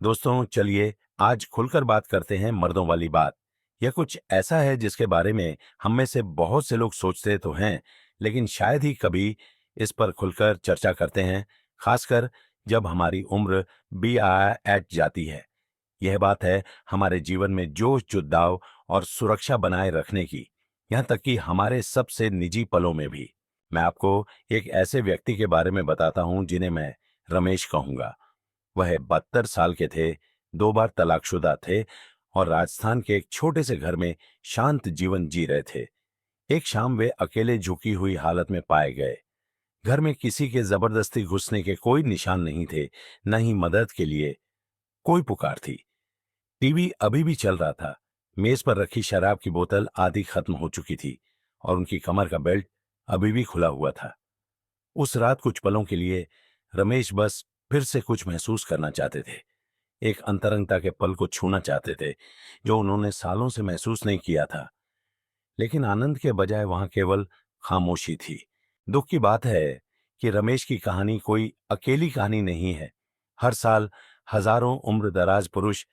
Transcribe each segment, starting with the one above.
दोस्तों चलिए आज खुलकर बात करते हैं मर्दों वाली बात। यह कुछ ऐसा है जिसके बारे में हम में से बहुत से लोग सोचते तो हैं, लेकिन शायद ही कभी इस पर खुलकर चर्चा करते हैं, खासकर जब हमारी उम्र बी आ एट जाती है। यह बात है हमारे जीवन में जोश जुद्दाव और सुरक्षा बनाए रखने की, यहाँ तक कि हमारे सबसे निजी पलों में भी। मैं आपको एक ऐसे व्यक्ति के बारे में बताता हूं जिन्हें मैं रमेश कहूंगा। वह 72 साल के थे, 2 बार तलाकशुदा थे और राजस्थान के एक छोटे से घर में शांत जीवन जी रहे थे। एक शाम वे अकेले झुकी हुई हालत में पाए गए। घर में किसी के जबरदस्ती घुसने के कोई निशान नहीं थे, न ही मदद के लिए कोई पुकार थी। टीवी अभी भी चल रहा था। मेज पर रखी शराब की बोतल आधी खत्म हो चुकी थी और उनकी कमर का बेल्ट अभी भी खुला हुआ था। उस रात कुछ पलों के लिए रमेश बस फिर से कुछ महसूस करना चाहते थे। एक अंतरंगता के पल को छूना चाहते थे जो उन्होंने सालों से महसूस नहीं किया था। लेकिन आनंद के बजाय वहां केवल खामोशी थी। दुख की बात है कि रमेश की कहानी कोई अकेली कहानी नहीं है। हर साल हजारों उम्र दराज पुरुष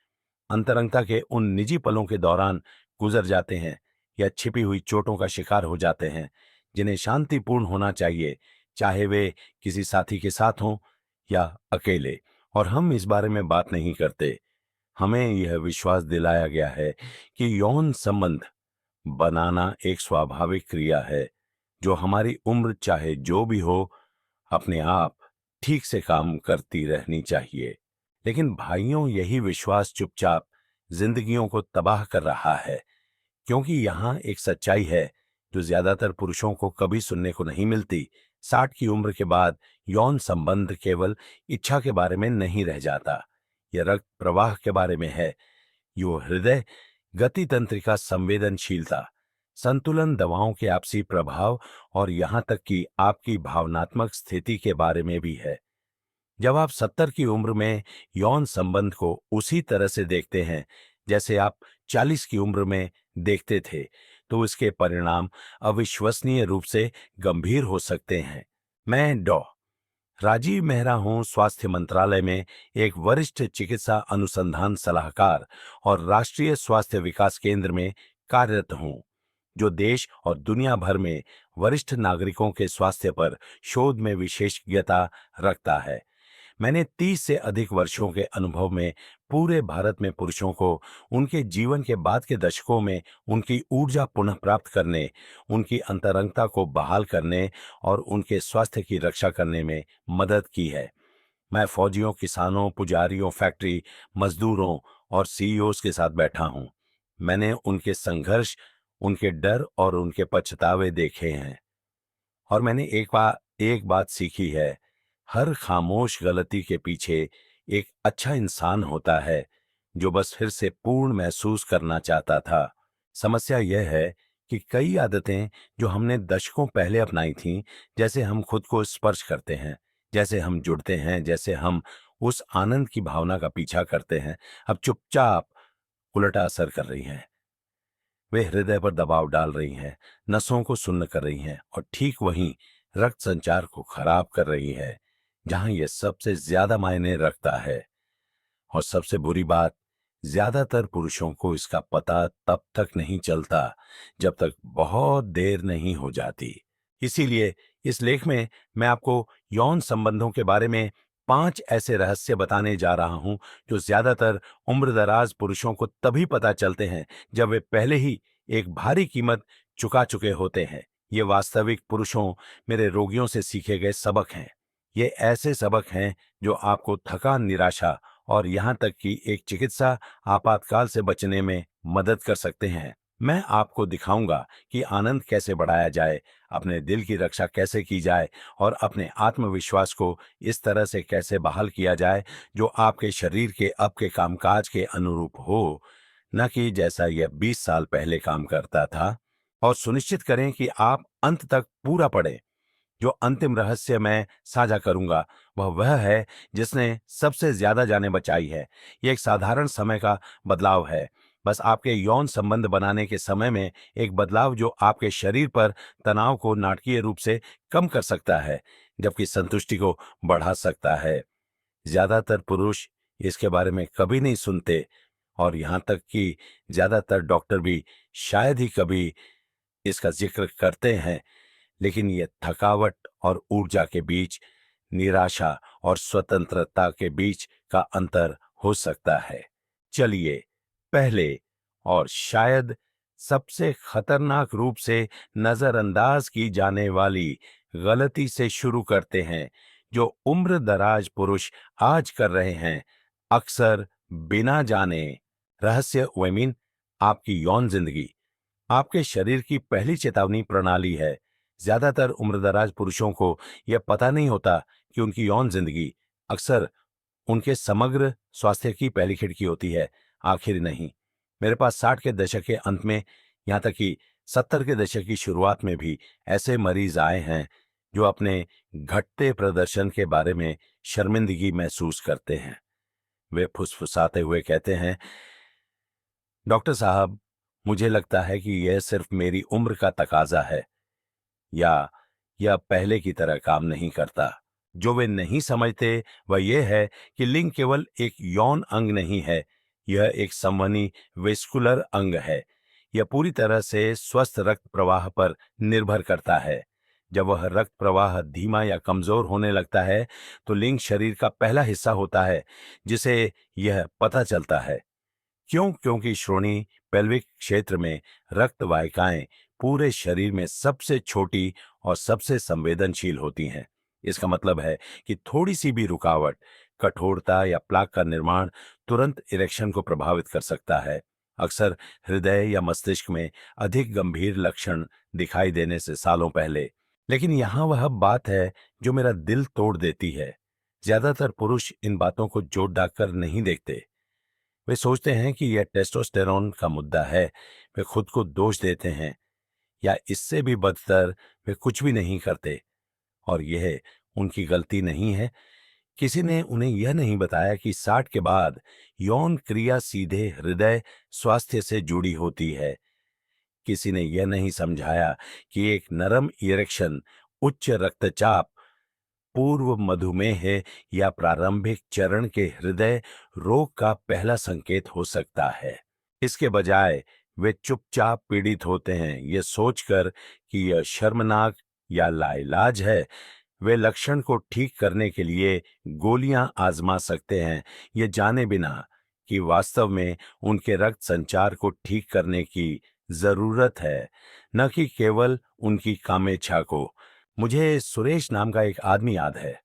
अंतरंगता के उन निजी पलों के दौरान गुजर जाते हैं या छिपी हुई चोटों का शिकार हो जाते हैं जिन्हें शांतिपूर्ण होना चाहिए, चाहे वे किसी साथी के साथ हों या अकेले। और हम इस बारे में बात नहीं करते। हमें यह विश्वास दिलाया गया है कि यौन संबंध बनाना एक स्वाभाविक क्रिया है जो हमारी उम्र चाहे जो भी हो अपने आप ठीक से काम करती रहनी चाहिए। लेकिन भाइयों, यही विश्वास चुपचाप जिंदगियों को तबाह कर रहा है, क्योंकि यहाँ एक सच्चाई है जो ज्यादातर पुरुषों को कभी सुनने को नहीं मिलती। 60 की उम्र के बाद यौन संबंध केवल इच्छा के बारे में नहीं रह जाता। यह रक्त प्रवाह के बारे में है। यो हृदय गति तंत्रिका, संवेदनशीलता, संतुलन, दवाओं के आपसी प्रभाव और यहाँ तक कि आपकी भावनात्मक स्थिति के बारे में भी है। जब आप 70 की उम्र में यौन संबंध को उसी तरह से देखते हैं जैसे आप 40 की उम्र में देखते थे, तो इसके परिणाम अविश्वसनीय रूप से गंभीर हो सकते हैं। मैं डॉ राजीव मेहरा हूं, स्वास्थ्य मंत्रालय में एक वरिष्ठ चिकित्सा अनुसंधान सलाहकार और राष्ट्रीय स्वास्थ्य विकास केंद्र में कार्यरत हूं, जो देश और दुनिया भर में वरिष्ठ नागरिकों के स्वास्थ्य पर शोध में विशेषज्ञता रखता है। मैंने 30 से अधिक वर्षों के अनुभव में पूरे भारत में पुरुषों को उनके जीवन के बाद के दशकों में उनकी ऊर्जा पुनः प्राप्त करने, उनकी अंतरंगता को बहाल करने और उनके स्वास्थ्य की रक्षा करने में मदद की है। मैं फौजियों, किसानों, पुजारियों, फैक्ट्री मजदूरों और सीईओज के साथ बैठा हूं। मैंने उनके संघर्ष, उनके डर और उनके पछतावे देखे हैं। और मैंने एक बात सीखी है, हर खामोश गलती के पीछे एक अच्छा इंसान होता है जो बस फिर से पूर्ण महसूस करना चाहता था। समस्या यह है कि कई आदतें जो हमने दशकों पहले अपनाई थीं, जैसे हम खुद को स्पर्श करते हैं, जैसे हम जुड़ते हैं, जैसे हम उस आनंद की भावना का पीछा करते हैं, अब चुपचाप उलटा असर कर रही हैं। वे हृदय पर दबाव डाल रही हैं, नसों को सुन्न कर रही हैं और ठीक वहीं रक्त संचार को खराब कर रही है जहां यह सबसे ज्यादा मायने रखता है। और सबसे बुरी बात, ज्यादातर पुरुषों को इसका पता तब तक नहीं चलता जब तक बहुत देर नहीं हो जाती। इसीलिए इस लेख में मैं आपको यौन संबंधों के बारे में 5 ऐसे रहस्य बताने जा रहा हूं जो ज्यादातर उम्रदराज पुरुषों को तभी पता चलते हैं जब वे पहले ही एक भारी कीमत चुका चुके होते हैं। ये वास्तविक पुरुषों, मेरे रोगियों से सीखे गए सबक हैं। ये ऐसे सबक हैं जो आपको थकान, निराशा और यहां तक कि एक चिकित्सा आपातकाल से बचने में मदद कर सकते हैं। मैं आपको दिखाऊंगा कि आनंद कैसे बढ़ाया जाए, अपने दिल की रक्षा कैसे की जाए और अपने आत्मविश्वास को इस तरह से कैसे बहाल किया जाए जो आपके शरीर के अब के कामकाज के अनुरूप हो, न कि जैसा यह 20 साल पहले काम करता था। और सुनिश्चित करें कि आप अंत तक पूरा पढ़ें। जो अंतिम रहस्य मैं साझा करूंगा वह है जिसने सबसे ज्यादा जानें बचाई है। यह एक साधारण समय का बदलाव है, बस आपके यौन संबंध बनाने के समय में एक बदलाव जो आपके शरीर पर तनाव को नाटकीय रूप से कम कर सकता है, जबकि संतुष्टि को बढ़ा सकता है। ज्यादातर पुरुष इसके बारे में कभी नहीं सुनते, और यहां तक कि ज्यादातर डॉक्टर भी शायद ही कभी इसका जिक्र करते हैं। लेकिन ये थकावट और ऊर्जा के बीच, निराशा और स्वतंत्रता के बीच का अंतर हो सकता है। चलिए पहले और शायद सबसे खतरनाक रूप से नजरअंदाज की जाने वाली गलती से शुरू करते हैं, जो उम्र दराज पुरुष आज कर रहे हैं, अक्सर बिना जाने। रहस्य वेमिन, आपकी यौन जिंदगी आपके शरीर की पहली चेतावनी प्रणाली है। ज्यादातर उम्रदराज पुरुषों को यह पता नहीं होता कि उनकी यौन जिंदगी अक्सर उनके समग्र स्वास्थ्य की पहली खिड़की होती है, आखिर नहीं। मेरे पास 60 के दशक के अंत में, यहां तक कि 70 के दशक की शुरुआत में भी ऐसे मरीज आए हैं जो अपने घटते प्रदर्शन के बारे में शर्मिंदगी महसूस करते हैं। वे फुसफुसाते हुए कहते हैं, डॉक्टर साहब, मुझे लगता है कि यह सिर्फ मेरी उम्र का तकाजा है, या यह पहले की तरह काम नहीं करता। जो वे नहीं समझते वह यह है कि लिंग केवल एक यौन अंग नहीं है, यह एक संवहनी वेस्कुलर अंग है। यह पूरी तरह से स्वस्थ रक्त प्रवाह पर निर्भर करता है। जब वह रक्त प्रवाह धीमा या कमजोर होने लगता है, तो लिंग शरीर का पहला हिस्सा होता है जिसे यह पता चलता है। क्यों? क्योंकि श्रोणि पेल्विक क्षेत्र में रक्त वाहिकाएं पूरे शरीर में सबसे छोटी और सबसे संवेदनशील होती हैं। इसका मतलब है कि थोड़ी सी भी रुकावट, कठोरता या प्लाक का निर्माण तुरंत इरेक्शन को प्रभावित कर सकता है, अक्सर हृदय या मस्तिष्क में अधिक गंभीर लक्षण दिखाई देने से सालों पहले। लेकिन यहां वह बात है जो मेरा दिल तोड़ देती है। ज्यादातर पुरुष इन बातों को जोड़ डाक कर नहीं देखते। वे सोचते हैं कि यह टेस्टोस्टेरोन का मुद्दा है। वे खुद को दोष देते हैं, या इससे भी बदतर, वे कुछ भी नहीं करते। और यह उनकी गलती नहीं है। किसी ने उन्हें यह नहीं बताया कि 60 के बाद यौन क्रिया सीधे हृदय स्वास्थ्य से जुड़ी होती है। किसी ने यह नहीं समझाया कि एक नरम इरेक्शन, उच्च रक्तचाप, पूर्व मधुमेह या प्रारंभिक चरण के हृदय रोग का पहला संकेत हो सकता है। इसके बजाय वे चुपचाप पीड़ित होते हैं, ये सोचकर कि यह शर्मनाक या लाइलाज है। वे लक्षण को ठीक करने के लिए गोलियां आजमा सकते हैं, ये जाने बिना कि वास्तव में उनके रक्त संचार को ठीक करने की जरूरत है, न कि केवल उनकी कामेच्छा को। मुझे सुरेश नाम का एक आदमी याद है।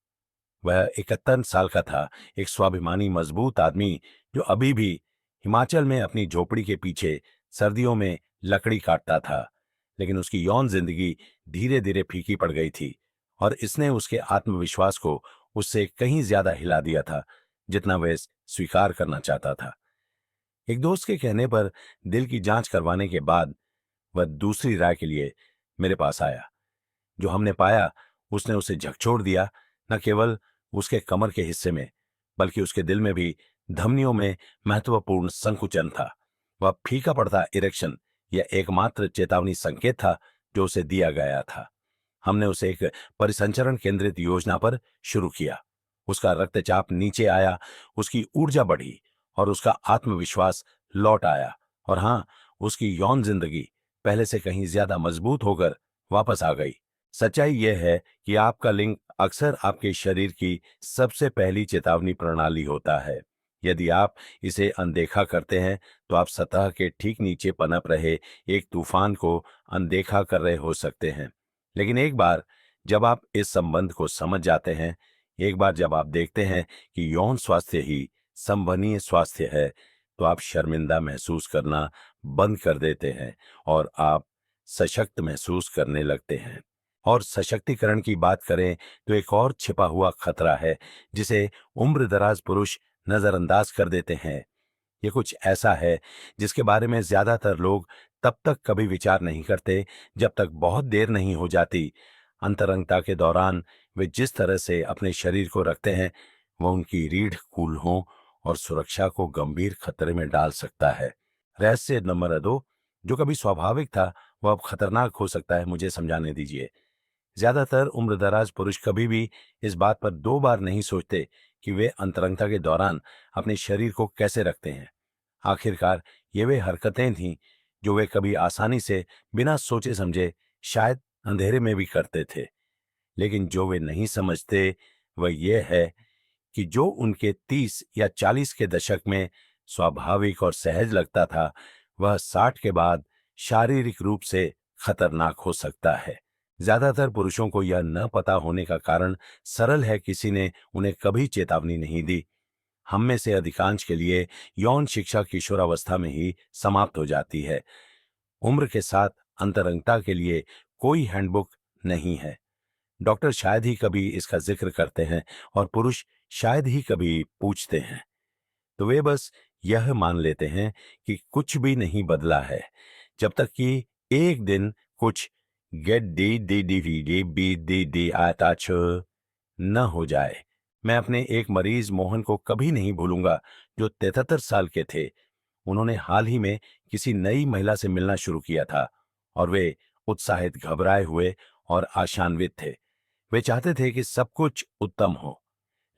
वह 71 साल का था, एक स्वाभिमानी मजबूत आदमी जो अभी भी हिमाचल में अपनी झोपड़ी के पीछे सर्दियों में लकड़ी काटता था। लेकिन उसकी यौन जिंदगी धीरे धीरे फीकी पड़ गई थी, और इसने उसके आत्मविश्वास को उससे कहीं ज्यादा हिला दिया था जितना वह स्वीकार करना चाहता था। एक दोस्त के कहने पर दिल की जांच करवाने के बाद वह दूसरी राय के लिए मेरे पास आया। जो हमने पाया, उसने उसे झकझोर दिया। न केवल उसके कमर के हिस्से में, बल्कि उसके दिल में भी धमनियों में महत्वपूर्ण संकुचन था। वह फीका पड़ता इरेक्शन यह एकमात्र चेतावनी संकेत था जो उसे दिया गया था। हमने उसे एक परिसंचरण केंद्रित योजना पर शुरू किया। उसका रक्तचाप नीचे आया, उसकी ऊर्जा बढ़ी और उसका आत्मविश्वास लौट आया। और हां, उसकी यौन जिंदगी पहले से कहीं ज्यादा मजबूत होकर वापस आ गई। सच्चाई यह है कि आपका लिंग अक्सर आपके शरीर की सबसे पहली चेतावनी प्रणाली होता है। यदि आप इसे अनदेखा करते हैं, तो आप सतह के ठीक नीचे पनप रहे एक तूफान को अनदेखा कर रहे हो सकते हैं। लेकिन एक बार जब आप इस संबंध को समझ जाते हैं, एक बार जब आप देखते हैं कि यौन स्वास्थ्य ही संवहनीय स्वास्थ्य है, तो आप शर्मिंदा महसूस करना बंद कर देते हैं और आप सशक्त महसूस करने लगते हैं। और सशक्तिकरण की बात करें तो एक और छिपा हुआ खतरा है जिसे उम्रदराज पुरुष नजरअंदाज कर देते हैं। ये कुछ ऐसा है जिसके बारे में ज्यादातर लोग तब तक कभी विचार नहीं करते जब तक बहुत देर नहीं हो जाती। अंतरंगता के दौरान वे जिस तरह से अपने शरीर को रखते हैं, वह उनकी रीढ़ कूल्हों और सुरक्षा को गंभीर खतरे में डाल सकता है। रहस्य नंबर 2, जो कभी स्वाभाविक था वह अब खतरनाक हो सकता है, मुझे समझाने दीजिए। ज्यादातर उम्रदराज पुरुष कभी भी इस बात पर 2 बार नहीं सोचते कि वे अंतरंगता के दौरान अपने शरीर को कैसे रखते हैं। आखिरकार ये वे हरकतें थीं जो वे कभी आसानी से बिना सोचे समझे शायद अंधेरे में भी करते थे। लेकिन जो वे नहीं समझते वह यह है कि जो उनके 30 या 40 के दशक में स्वाभाविक और सहज लगता था, वह 60 के बाद शारीरिक रूप से खतरनाक हो सकता है। ज्यादातर पुरुषों को यह न पता होने का कारण सरल है, किसी ने उन्हें कभी चेतावनी नहीं दी। हम में से अधिकांश के लिए यौन शिक्षा किशोरावस्था में ही समाप्त हो जाती है। उम्र के साथ अंतरंगता के लिए कोई हैंडबुक नहीं है। डॉक्टर शायद ही कभी इसका जिक्र करते हैं और पुरुष शायद ही कभी पूछते हैं। तो वे बस यह मान लेते हैं कि कुछ भी नहीं बदला है, जब तक कि एक दिन कुछ गेट डी डी डी वी डी बी डी डी आताच न हो जाए। मैं अपने एक मरीज मोहन को कभी नहीं भूलूंगा, जो 73 साल के थे। उन्होंने हाल ही में किसी नई महिला से मिलना शुरू किया था और वे उत्साहित, घबराए हुए और आशान्वित थे। वे चाहते थे कि सब कुछ उत्तम हो,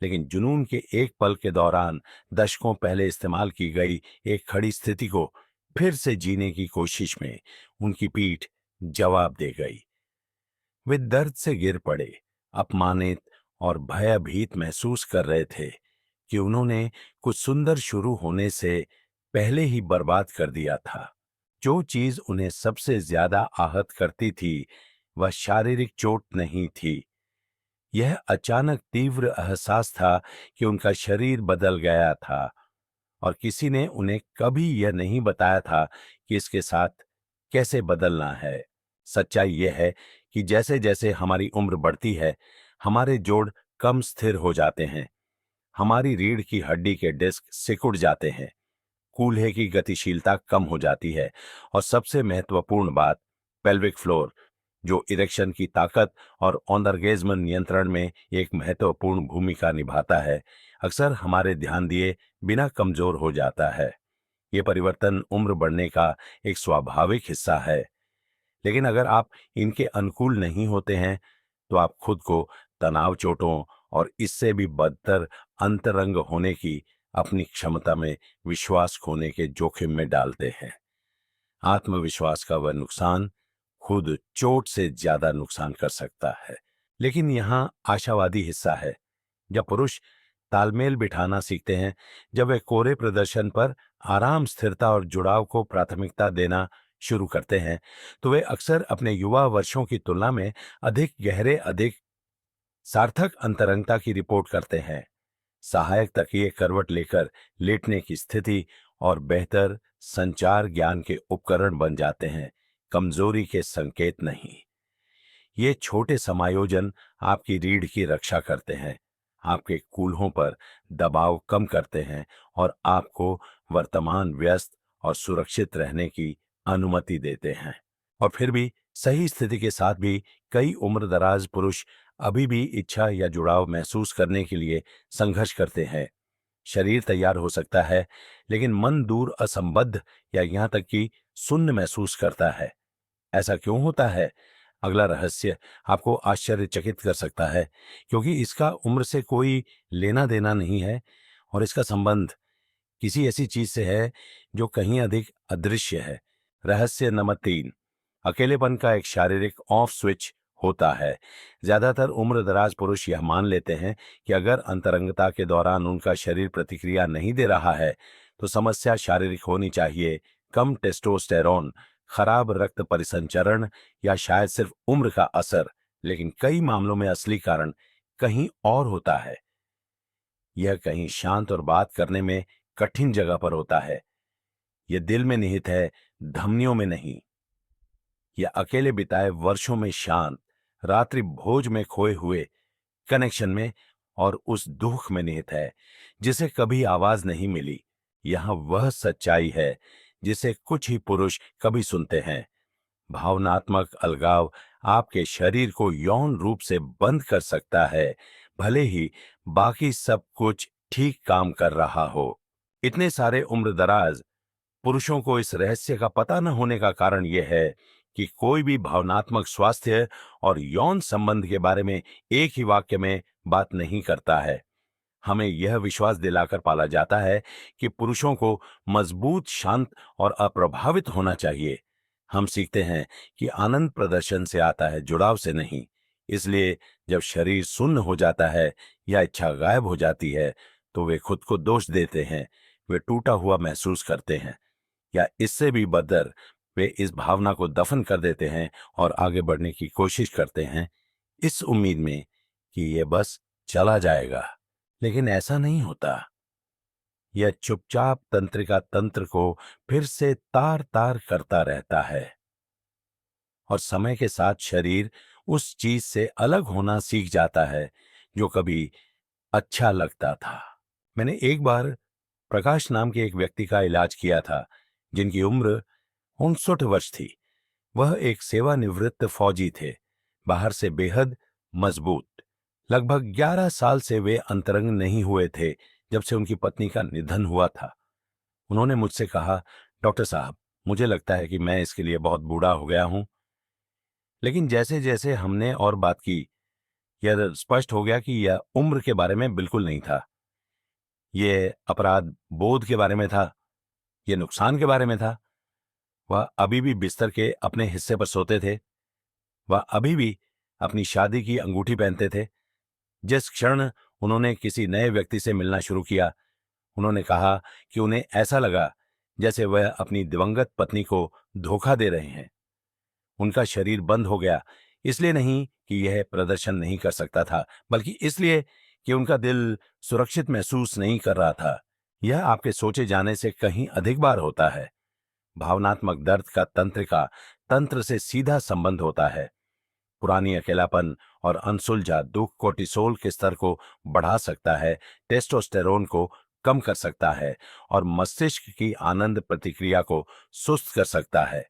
लेकिन जुनून के एक पल के दौरान दशकों पहले इस्तेमाल की गई एक खड़ी स्थिति को फिर से जीने की कोशिश में उनकी पीठ जवाब दे गई। वे दर्द से गिर पड़े, अपमानित और भयभीत महसूस कर रहे थे कि उन्होंने कुछ सुंदर शुरू होने से पहले ही बर्बाद कर दिया था। जो चीज उन्हें सबसे ज्यादा आहत करती थी वह शारीरिक चोट नहीं थी। यह अचानक तीव्र एहसास था कि उनका शरीर बदल गया था और किसी ने उन्हें कभी यह नहीं बताया था कि इसके साथ कैसे बदलना है। सच्चाई यह है कि जैसे जैसे हमारी उम्र बढ़ती है, हमारे जोड़ कम स्थिर हो जाते हैं, हमारी रीढ़ की हड्डी के डिस्क सिकुड़ जाते हैं, कूल्हे की गतिशीलता कम हो जाती है और सबसे महत्वपूर्ण बात, पेल्विक फ्लोर, जो इरेक्शन की ताकत और ऑर्गेज्म नियंत्रण में एक महत्वपूर्ण भूमिका निभाता है, अक्सर हमारे ध्यान दिए बिना कमजोर हो जाता है। ये परिवर्तन उम्र बढ़ने का एक स्वाभाविक हिस्सा है, लेकिन अगर आप इनके अनुकूल नहीं होते हैं तो आप खुद को तनाव, चोटों और इससे भी बदतर अंतरंग होने की अपनी क्षमता में विश्वास खोने के जोखिम में डालते हैं। आत्मविश्वास का वह नुकसान खुद चोट से ज्यादा नुकसान कर सकता है। लेकिन यहाँ आशावादी हिस्सा है। जब पुरुष तालमेल बिठाना सीखते हैं, जब वे कोरे प्रदर्शन पर आराम, स्थिरता और जुड़ाव को प्राथमिकता देना शुरू करते हैं, तो वे अक्सर अपने युवा वर्षों की तुलना में अधिक गहरे, अधिक सार्थक अंतरंगता की रिपोर्ट करते हैं। सहायक तकिए, करवट लेकर लेटने की स्थिति और बेहतर संचार ज्ञान के उपकरण बन जाते हैं, कमजोरी के संकेत नहीं। ये छोटे समायोजन आपकी रीढ़ की रक्षा करते हैं, आपके कूल्हों पर दबाव कम करते हैं और आपको वर्तमान व्यस्त और सुरक्षित रहने की अनुमति देते हैं। और फिर भी सही स्थिति के साथ भी कई उम्रदराज पुरुष अभी भी इच्छा या जुड़ाव महसूस करने के लिए संघर्ष करते हैं। शरीर तैयार हो सकता है, लेकिन मन दूर, असंबद्ध या यहाँ तक कि शून्य महसूस करता है। ऐसा क्यों होता है? अगला रहस्य आपको आश्चर्यचकित कर सकता है, क्योंकि इसका उम्र से कोई लेना देना नहीं है और इसका संबंध किसी ऐसी चीज से है जो कहीं अधिक अदृश्य है। रहस्य नंबर 3, अकेलेपन का एक शारीरिक ऑफ स्विच होता है। ज्यादातर उम्रदराज पुरुष यह मान लेते हैं कि अगर अंतरंगता के दौरान उनका शरीर प्रतिक्रिया नहीं दे रहा है तो समस्या शारीरिक होनी चाहिए। कम टेस्टोस्टेरोन, खराब रक्त परिसंचरण या शायद सिर्फ उम्र का असर। लेकिन कई मामलों में असली कारण कहीं और होता है। यह कहीं शांत और बात करने में कठिन जगह पर होता है। यह दिल में निहित है, धमनियों में नहीं। यह अकेले बिताए वर्षों में शांत, रात्रि भोज में खोए हुए कनेक्शन में और उस दुख में निहित है जिसे कभी आवाज नहीं मिली। यहां वह सच्चाई है जिसे कुछ ही पुरुष कभी सुनते हैं। भावनात्मक अलगाव आपके शरीर को यौन रूप से बंद कर सकता है, भले ही बाकी सब कुछ ठीक काम कर रहा हो। इतने सारे उम्रदराज पुरुषों को इस रहस्य का पता न होने का कारण यह है कि कोई भी भावनात्मक स्वास्थ्य और यौन संबंध के बारे में एक ही वाक्य में बात नहीं करता है। हमें यह विश्वास दिलाकर पाला जाता है कि पुरुषों को मजबूत, शांत और अप्रभावित होना चाहिए। हम सीखते हैं कि आनंद प्रदर्शन से आता है, जुड़ाव से नहीं। इसलिए जब शरीर सुन्न हो जाता है या इच्छा गायब हो जाती है, तो वे खुद को दोष देते हैं, वे टूटा हुआ महसूस करते हैं, या इससे भी बदतर, वे इस भावना को दफन कर देते हैं और आगे बढ़ने की कोशिश करते हैं, इस उम्मीद में कि ये बस चला जाएगा। लेकिन ऐसा नहीं होता। यह चुपचाप तंत्रिका तंत्र को फिर से तार तार करता रहता है, और समय के साथ शरीर उस चीज से अलग होना सीख जाता है जो कभी अच्छा लगता था। मैंने एक बार प्रकाश नाम के एक व्यक्ति का इलाज किया था, जिनकी उम्र 59 वर्ष थी। वह एक सेवानिवृत्त फौजी थे, बाहर से बेहद मजबूत। लगभग 11 साल से वे अंतरंग नहीं हुए थे, जब से उनकी पत्नी का निधन हुआ था। उन्होंने मुझसे कहा, डॉक्टर साहब, मुझे लगता है कि मैं इसके लिए बहुत बूढ़ा हो गया हूं। लेकिन जैसे जैसे हमने और बात की, यह स्पष्ट हो गया कि यह उम्र के बारे में बिल्कुल नहीं था। यह अपराध बोध के बारे में था, यह नुकसान के बारे में था। वह अभी भी बिस्तर के अपने हिस्से पर सोते थे, वह अभी भी अपनी शादी की अंगूठी पहनते थे। जिस क्षण उन्होंने किसी नए व्यक्ति से मिलना शुरू किया, उन्होंने कहा कि उन्हें ऐसा लगा जैसे वह अपनी दिवंगत पत्नी को धोखा दे रहे हैं। उनका शरीर बंद हो गया, इसलिए नहीं कि यह प्रदर्शन नहीं कर सकता था, बल्कि इसलिए कि उनका दिल सुरक्षित महसूस नहीं कर रहा था। यह आपके सोचे जाने से कहीं अधिक बार होता है। भावनात्मक दर्द का तंत्रिका तंत्र से सीधा संबंध होता है। पुरानी अकेलापन और अनसुलझा दुख कोर्टिसोल के स्तर को बढ़ा सकता है, टेस्टोस्टेरोन को कम कर सकता है और मस्तिष्क की आनंद प्रतिक्रिया को सुस्त कर सकता है।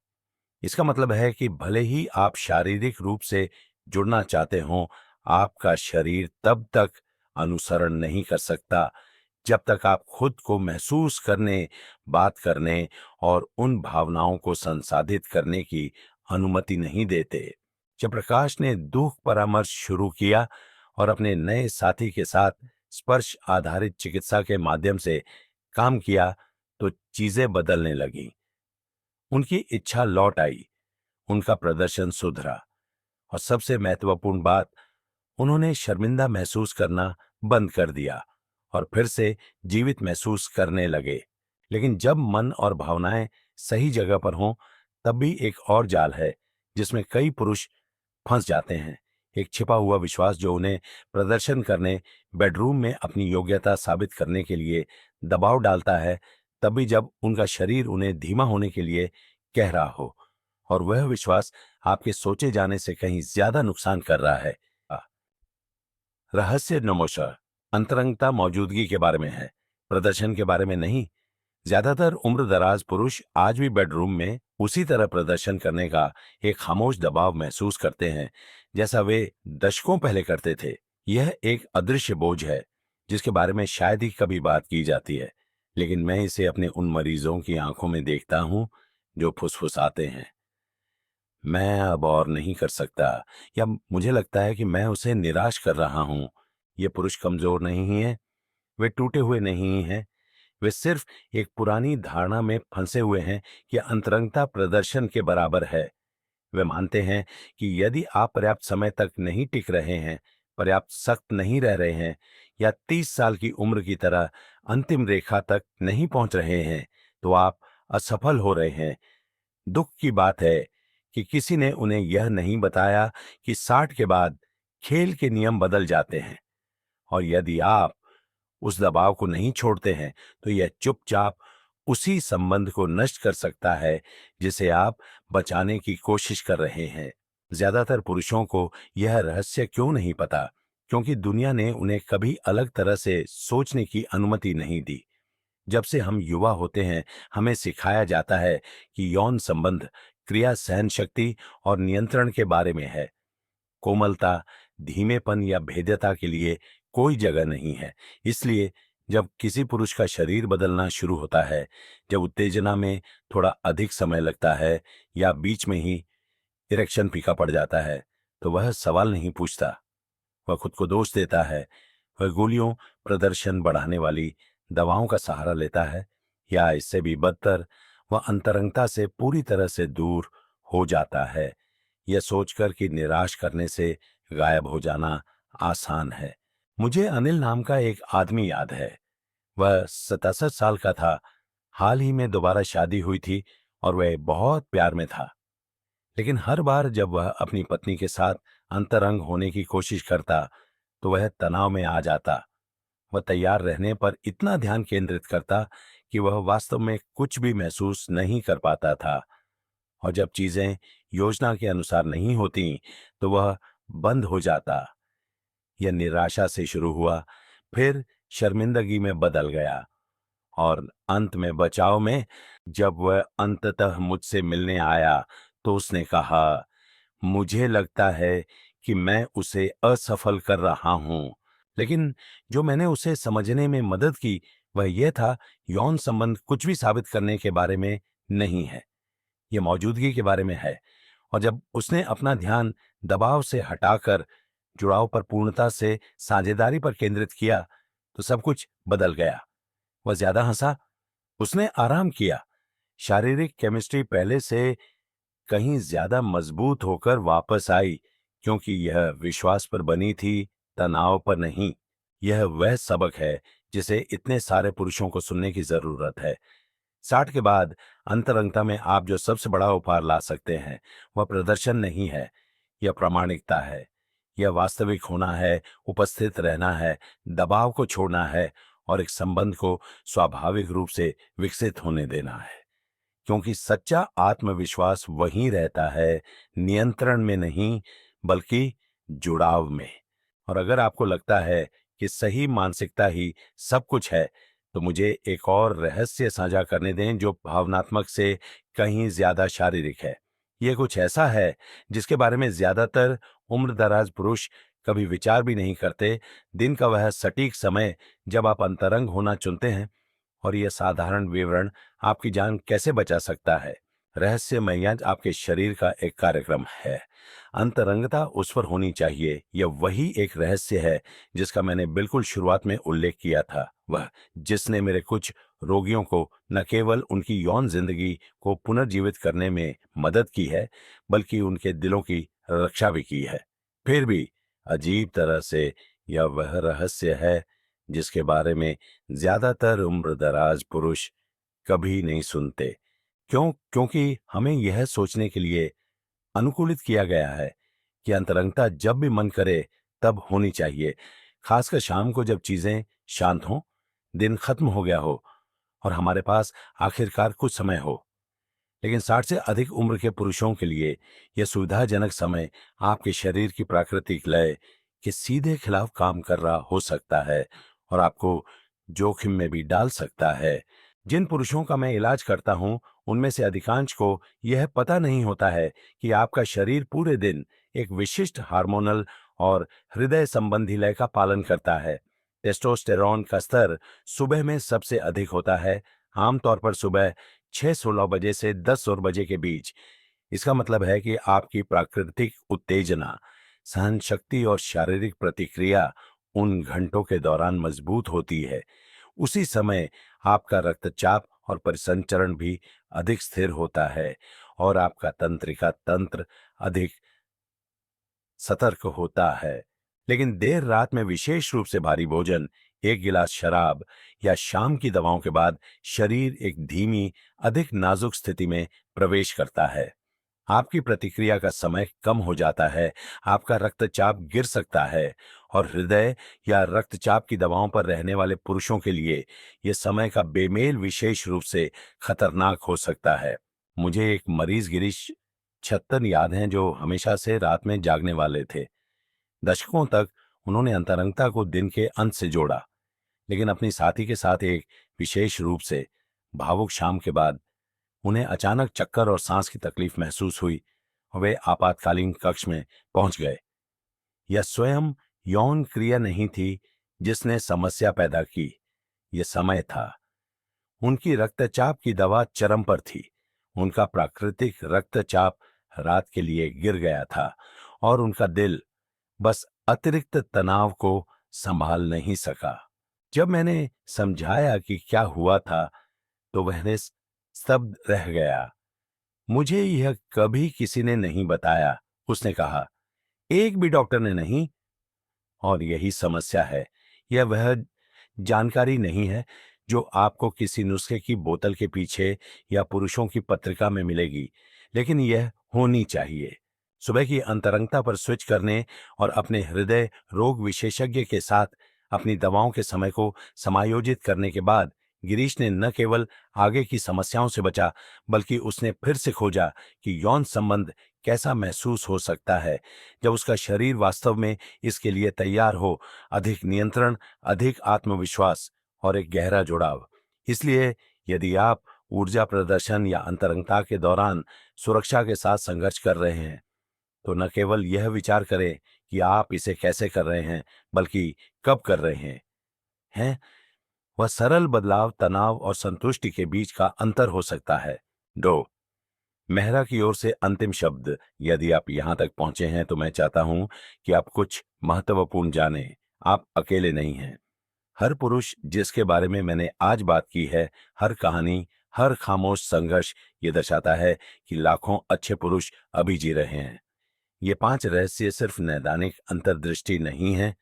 इसका मतलब है कि भले ही आप शारीरिक रूप से जुड़ना चाहते हो, आपका शरीर तब तक अनुसरण नहीं कर सकता जब तक आप खुद को महसूस करने, बात करने और उन भावनाओं को संसाधित करने की अनुमति नहीं देते। जब प्रकाश ने दुख परामर्श शुरू किया और अपने नए साथी के साथ स्पर्श आधारित चिकित्सा के माध्यम से काम किया, तो चीजें बदलने लगीं। उनकी इच्छा लौट आई, उनका प्रदर्शन सुधरा, और सबसे महत्वपूर्ण बात, उन्होंने शर्मिंदा महसूस करना बंद कर दिया और फिर से जीवित महसूस करने लगे। लेकिन जब मन और भावनाएं सही जगह पर हों, तब भी एक और जाल है जिसमें कई पुरुष फंस जाते हैं। एक छिपा हुआ विश्वास जो उन्हें प्रदर्शन करने, बेडरूम में अपनी योग्यता साबित करने के लिए दबाव डालता है, तभी जब उनका शरीर उन्हें धीमा होने के लिए कह रहा हो, और वह विश्वास आपके सोचे जाने से कहीं ज्यादा नुकसान कर रहा है। रहस्य नमोशा अंतरंगता मौजूदगी के बारे में है, प्रदर्शन के बारे में नहीं। ज्यादातर उम्र दराज पुरुष आज भी बेडरूम में उसी तरह प्रदर्शन करने का एक खामोश दबाव महसूस करते हैं जैसा वे दशकों पहले करते थे। यह एक अदृश्य बोझ है जिसके बारे में शायद ही कभी बात की जाती है, लेकिन मैं इसे अपने उन मरीजों की आंखों में देखता हूं जो फुसफुसाते हैं, मैं अब और नहीं कर सकता, या मुझे लगता है कि मैं उसे निराश कर रहा हूं। ये पुरुष कमजोर नहीं है, वे टूटे हुए नहीं हैं, वे सिर्फ एक पुरानी धारणा में फंसे हुए हैं कि अंतरंगता प्रदर्शन के बराबर है। वे मानते हैं कि यदि आप पर्याप्त समय तक नहीं टिक रहे हैं, पर्याप्त सख्त नहीं रह रहे हैं, या 30 साल की उम्र की तरह अंतिम रेखा तक नहीं पहुंच रहे हैं, तो आप असफल हो रहे हैं। दुख की बात है कि किसी ने उन्हें यह नहीं बताया कि 60 के बाद खेल के नियम बदल जाते हैं, और यदि आप उस दबाव को नहीं छोड़ते हैं, तो यह चुपचाप उसी संबंध को नष्ट कर सकता है जिसे आप बचाने की कोशिश कर रहे हैं। ज्यादातर पुरुषों को यह रहस्य क्यों नहीं पता? क्योंकि दुनिया ने उन्हें कभी अलग तरह से सोचने की अनुमति नहीं दी। जब से हम युवा होते हैं, हमें सिखाया जाता है कि यौन संबंध क्रिया, सहन शक्ति और नियंत्रण के बारे में है। कोमलता, धीमेपन या भेद्यता के लिए कोई जगह नहीं है। इसलिए जब किसी पुरुष का शरीर बदलना शुरू होता है, जब उत्तेजना में थोड़ा अधिक समय लगता है या बीच में ही इरेक्शन फीका पड़ जाता है, तो वह सवाल नहीं पूछता, वह खुद को दोष देता है, वह गोलियों, प्रदर्शन बढ़ाने वाली दवाओं का सहारा लेता है, या इससे भी बदतर वह अंतरंगता से पूरी तरह से दूर हो जाता है, यह सोचकर कि निराश करने से गायब हो जाना आसान है। मुझे अनिल नाम का एक आदमी याद है। वह 67 साल का था। हाल ही में दोबारा शादी हुई थी और वह बहुत प्यार में था। लेकिन हर बार जब वह अपनी पत्नी के साथ अंतरंग होने की कोशिश करता तो वह तनाव में आ जाता। वह तैयार रहने पर इतना ध्यान केंद्रित करता कि वह वास्तव में कुछ भी महसूस नहीं कर पाता था, और जब चीजें योजना के अनुसार नहीं होती तो वह बंद हो जाता। यह निराशा से शुरू हुआ, फिर शर्मिंदगी में बदल गया, और अंत में बचाव में जब वह अंततः मुझसे मिलने आया तो उसने कहा, मुझे लगता है कि मैं उसे असफल कर रहा हूं। लेकिन जो मैंने उसे समझने में मदद की वह यह था, यौन संबंध कुछ भी साबित करने के बारे में नहीं है, यह मौजूदगी के बारे में है। और जब उसने अपना ध्यान दबाव से हटाकर जुड़ाव पर पूर्णता से साझेदारी पर केंद्रित किया तो सब कुछ बदल गया। वह ज्यादा हंसा, उसने आराम किया, शारीरिक केमिस्ट्री पहले से कहीं ज्यादा मजबूत होकर वापस आई, क्योंकि यह विश्वास पर बनी थी, तनाव पर नहीं। यह वह सबक है जिसे इतने सारे पुरुषों को सुनने की जरूरत है। 60 के बाद अंतरंगता में आप जो सबसे बड़ा उपहार ला सकते हैं वह प्रदर्शन नहीं है, यह प्रामाणिकता है। यह वास्तविक होना है, उपस्थित रहना है, दबाव को छोड़ना है और एक संबंध को स्वाभाविक रूप से विकसित होने देना है। क्योंकि सच्चा आत्मविश्वास वहीं रहता है, नियंत्रण में नहीं, बल्कि जुड़ाव में। और अगर आपको लगता है कि सही मानसिकता ही सब कुछ है, तो मुझे एक और रहस्य साझा करने दें जो भावनात्मक से कहीं ज्यादा शारीरिक है। ये कुछ ऐसा है जिसके बारे में ज्यादातर उम्रदराज पुरुष कभी विचार भी नहीं करते। दिन का वह सटीक समय जब आप अंतरंग होना चुनते हैं, और यह साधारण विवरण आपकी जान कैसे बचा सकता है। रहस्यमय आपके शरीर का एक कार्यक्रम है। अंतरंगता उस पर होनी चाहिए। यह वही एक रहस्य है जिसका मैंने बिल्कुल शुरुआत में उल्लेख किया था, वह जिसने मेरे कुछ रोगियों को न केवल उनकी यौन जिंदगी को पुनर्जीवित करने में मदद की है, बल्कि उनके दिलों की रक्षा भी की है। फिर भी अजीब तरह से यह वह रहस्य है जिसके बारे में ज्यादातर उम्रदराज पुरुष कभी नहीं सुनते। क्योंकि हमें यह सोचने के लिए अनुकूलित किया गया है कि अंतरंगता जब भी मन करे तब होनी चाहिए, खासकर शाम को जब चीजें शांत हों, दिन खत्म हो गया हो और हमारे पास आखिरकार कुछ समय हो। लेकिन 60 से अधिक उम्र के पुरुषों के लिए यह सुविधाजनक समय आपके शरीर की प्राकृतिक लय के सीधे खिलाफ काम कर रहा हो सकता है और आपको जोखिम में भी डाल सकता है। जिन पुरुषों का मैं इलाज करता हूं उनमें से अधिकांश को यह पता नहीं होता है कि आपका शरीर पूरे दिन एक विशिष्ट हार्मोनल और हृदय संबंधी लय का पालन करता है। टेस्टोस्टेरोन का स्तर सुबह में सबसे अधिक होता है, आमतौर पर सुबह 6:16 बजे से 10 बजे के बीच। इसका मतलब है कि आपकी प्राकृतिक उत्तेजना, सहन शक्ति और शारीरिक प्रतिक्रिया उन घंटों के दौरान मजबूत होती है। उसी समय आपका रक्तचाप और परिसंचरण भी अधिक स्थिर होता है और आपका तंत्रिका तंत्र अधिक सतर्क होता है। लेकिन देर रात में विशेष रूप से भारी भोजन, एक गिलास शराब या शाम की दवाओं के बाद शरीर एक धीमी, अधिक नाजुक स्थिति में प्रवेश करता है। आपकी प्रतिक्रिया का समय कम हो जाता है, आपका रक्तचाप गिर सकता है और हृदय या रक्तचाप की दवाओं पर रहने वाले पुरुषों के लिए यह समय का बेमेल विशेष रूप से खतरनाक हो सकता है। मुझे एक मरीज गिरीश छत्तन याद हैं जो हमेशा से रात में जागने वाले थे। दशकों तक उन्होंने अंतरंगता को दिन के अंत से जोड़ा, लेकिन अपनी साथी के साथ एक विशेष रूप से भावुक शाम के बाद उन्हें अचानक चक्कर और सांस की तकलीफ महसूस हुई और वे आपातकालीन कक्ष में पहुंच गए। यह स्वयं यौन क्रिया नहीं थी जिसने समस्या पैदा की, यह समय था। उनकी रक्तचाप की दवा चरम पर थी, उनका प्राकृतिक रक्तचाप रात के लिए गिर गया था और उनका दिल बस अतिरिक्त तनाव को संभाल नहीं सका। जब मैंने समझाया कि क्या हुआ था, तो वह स्तब्ध रह गया। मुझे यह कभी किसी ने नहीं बताया, उसने कहा। एक भी डॉक्टर ने नहीं। और यही समस्या है। यह वह जानकारी नहीं है जो आपको किसी नुस्खे की बोतल के पीछे या पुरुषों की पत्रिका में मिलेगी, लेकिन यह होनी चाहिए। सुबह की अंतरंगता पर स्विच करने और अपने हृदय रोग विशेषज्ञ के साथ अपनी दवाओं के समय को समायोजित करने के बाद गिरीश ने न केवल आगे की समस्याओं से बचा, बल्कि उसने फिर से खोजा कि यौन संबंध कैसा महसूस हो सकता है जब उसका शरीर वास्तव में इसके लिए तैयार हो। अधिक नियंत्रण, अधिक आत्मविश्वास और एक गहरा जुड़ाव। इसलिए यदि आप ऊर्जा प्रदर्शन या अंतरंगता के दौरान सुरक्षा के साथ संघर्ष कर रहे हैं, तो न केवल यह विचार करें कि आप इसे कैसे कर रहे हैं, बल्कि कब कर रहे हैं। वह सरल बदलाव तनाव और संतुष्टि के बीच का अंतर हो सकता है। दो, मेहरा की ओर से अंतिम शब्द। यदि आप यहां तक पहुंचे हैं तो मैं चाहता हूं कि आप कुछ महत्वपूर्ण जानें। आप अकेले नहीं हैं। हर पुरुष जिसके बारे में मैंने आज बात की है, हर कहानी, हर खामोश संघर्ष ये दर्शाता है कि लाखों अच्छे पुरुष अभी जी रहे हैं। ये 5 रहस्य सिर्फ नैदानिक अंतर्दृष्टि नहीं है।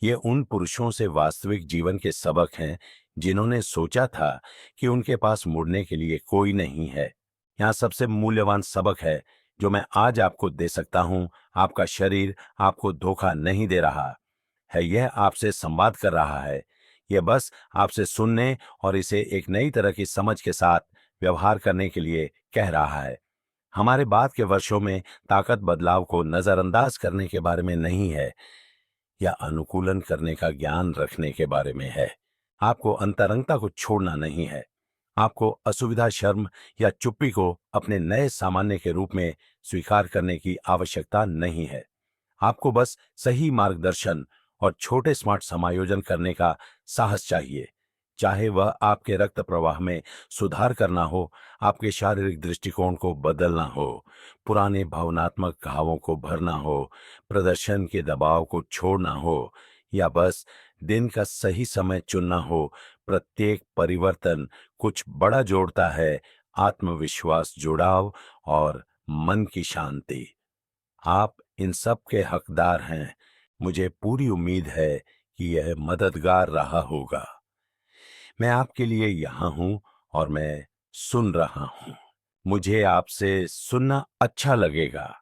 ये उन पुरुषों से वास्तविक जीवन के सबक हैं जिन्होंने सोचा था कि उनके पास मुड़ने के लिए कोई नहीं है। यहाँ सबसे मूल्यवान सबक है जो मैं आज आपको दे सकता हूं। आपका शरीर आपको धोखा नहीं दे रहा है, यह आपसे संवाद कर रहा है। यह बस आपसे सुनने और इसे एक नई तरह की समझ के साथ व्यवहार करने के लिए कह रहा है। हमारे बाद के वर्षों में ताकत बदलाव को नजरअंदाज करने के बारे में नहीं है, या अनुकूलन करने का ज्ञान रखने के बारे में है। आपको अंतरंगता को छोड़ना नहीं है। आपको असुविधा, शर्म या चुप्पी को अपने नए सामान्य के रूप में स्वीकार करने की आवश्यकता नहीं है। आपको बस सही मार्गदर्शन और छोटे स्मार्ट समायोजन करने का साहस चाहिए। चाहे वह आपके रक्त प्रवाह में सुधार करना हो, आपके शारीरिक दृष्टिकोण को बदलना हो, पुराने भावनात्मक घावों को भरना हो, प्रदर्शन के दबाव को छोड़ना हो, या बस दिन का सही समय चुनना हो। प्रत्येक परिवर्तन कुछ बड़ा जोड़ता है। आत्मविश्वास, जुड़ाव और मन की शांति। आप इन सब के हकदार हैं। मुझे पूरी उम्मीद है कि यह मददगार रहा होगा। मैं आपके लिए यहां हूं और मैं सुन रहा हूं। मुझे आपसे सुनना अच्छा लगेगा।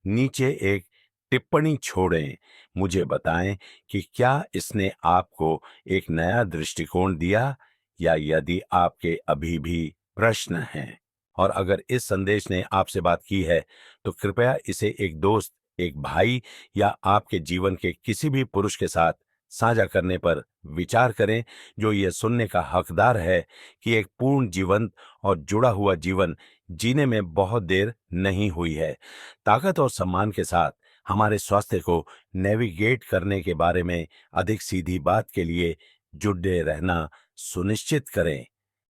नीचे एक टिप्पणी छोड़ें। मुझे बताएं कि क्या इसने आपको एक नया दृष्टिकोण दिया, या यदि आपके अभी भी प्रश्न हैं। और अगर इस संदेश ने आपसे बात की है, तो कृपया इसे एक दोस्त, एक भाई या आपके जीवन के किसी भी पुरुष के साथ साझा करने पर विचार करें, जो यह सुनने का हकदार है कि एक पूर्ण जीवंत और जुड़ा हुआ जीवन जीने में बहुत देर नहीं हुई है। ताकत और सम्मान के साथ हमारे स्वास्थ्य को नेविगेट करने के बारे में अधिक सीधी बात के लिए जुड़े रहना सुनिश्चित करें।